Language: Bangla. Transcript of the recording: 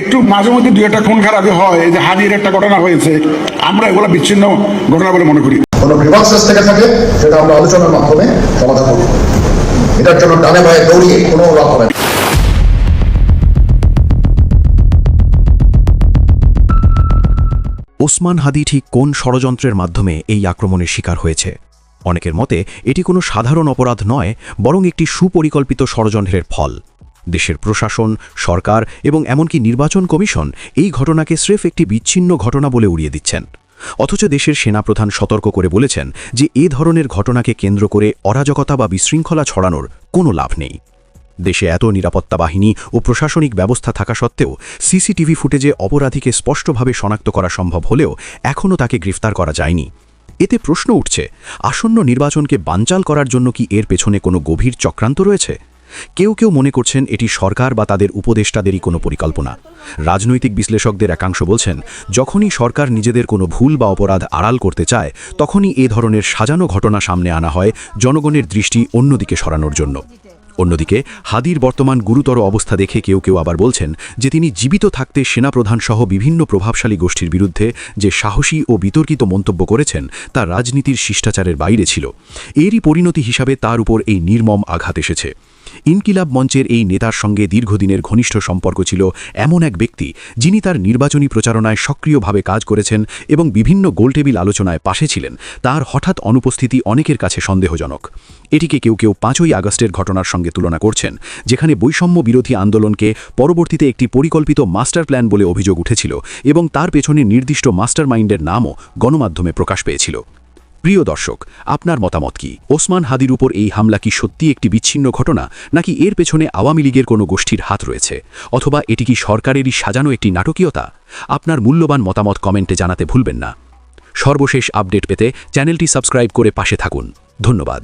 একটু মাঝে মধ্যে দুই একটা খুন খারাপি হয়, এই যে হাদির একটা ঘটনা হয়েছে, আমরা এগুলো বিচ্ছিন্ন ঘটনা বলে মনে করি। কোনো গ্রিভান্সেস থেকে থাকে সেটা আমরা আলোচনার মাধ্যমে সমাধান করব। এটার জন্য ডানে বায়ে দৌড়িয়ে কোনো লাভ হবে না। ওসমান হাদি ঠিক কোন ষড়যন্ত্রের মাধ্যমে এই আক্রমণের শিকার হয়েছে? অনেকের মতে এটি কোনো সাধারণ অপরাধ নয়, বরং একটি সুপরিকল্পিত ষড়যন্ত্রের ফল। দেশের প্রশাসন, সরকার এবং এমনকি নির্বাচন কমিশন এই ঘটনাকে স্রেফ একটি বিচ্ছিন্ন ঘটনা বলে উড়িয়ে দিচ্ছেন। অথচ দেশের সেনাপ্রধান সতর্ক করে বলেছেন যে এ ধরনের ঘটনাকে কেন্দ্র করে অরাজকতা বা বিশৃঙ্খলা ছড়ানোর কোনো লাভ নেই। দেশে এত নিরাপত্তা বাহিনী ও প্রশাসনিক ব্যবস্থা থাকা সত্ত্বেও সিসিটিভি ফুটেজে অপরাধীকে স্পষ্টভাবে শনাক্ত করা সম্ভব হলেও এখনও তাকে গ্রেফতার করা যায়নি। এতে প্রশ্ন উঠছে, আসন্ন নির্বাচনকে বানচাল করার জন্য কি এর পেছনে কোনো গভীর চক্রান্ত রয়েছে? কেউ কেউ মনে করছেন এটি সরকার বা তাদের উপদেষ্টাদেরই কোনো পরিকল্পনা। রাজনৈতিক বিশ্লেষকদের একাংশ বলছেন, যখনই সরকার নিজেদের কোনো ভুল বা অপরাধ আড়াল করতে চায়, তখনই এ ধরনের সাজানো ঘটনা সামনে আনা হয় জনগণের দৃষ্টি অন্যদিকে সরানোর জন্য। অন্যদিকে হাদির বর্তমান গুরুতর অবস্থা দেখে কেউ কেউ আবার বলছেন যে তিনি জীবিত থাকতে সেনাপ্রধানসহ বিভিন্ন প্রভাবশালী গোষ্ঠীর বিরুদ্ধে যে সাহসী ও বিতর্কিত মন্তব্য করেছেন তা রাজনীতির শিষ্টাচারের বাইরে ছিল। এরই পরিণতি হিসাবে তার উপর এই নির্মম আঘাত এসেছে। ইনকিলাব মঞ্চের এই নেতার সঙ্গে দীর্ঘদিনের ঘনিষ্ঠ সম্পর্ক ছিল এমন এক ব্যক্তি যিনি তার নির্বাচনী প্রচারণায় সক্রিয়ভাবে কাজ করেছেন এবং বিভিন্ন গোলটেবিল আলোচনায় পাশে ছিলেন। তার হঠাৎ অনুপস্থিতি অনেকের কাছে সন্দেহজনক। এটিকে কেউ কেউ 5ই আগস্টের ঘটনার সঙ্গে তুলনা করছেন, যেখানে বৈষম্য বিরোধী আন্দোলনকে পরবর্তীতে একটি পরিকল্পিত মাস্টার প্ল্যান বলে অভিযোগ উঠেছিল এবং তার পেছনে নির্দিষ্ট মাস্টার মাইন্ডের নামও গণমাধ্যমে প্রকাশ পেয়েছিল। প্রিয় দর্শক, আপনার মতামত কি? ওসমান হাদির উপর এই হামলা কি সত্যি একটি বিচ্ছিন্ন ঘটনা, নাকি এর পেছনে আওয়ামী লীগের কোনো গোষ্ঠীর হাত রয়েছে, অথবা এটি কি সরকারেরই সাজানো একটি নাটকীয়তা? আপনার মূল্যবান মতামত কমেন্টে জানাতে ভুলবেন না। সর্বশেষ আপডেট পেতে চ্যানেলটি সাবস্ক্রাইব করে পাশে থাকুন। ধন্যবাদ।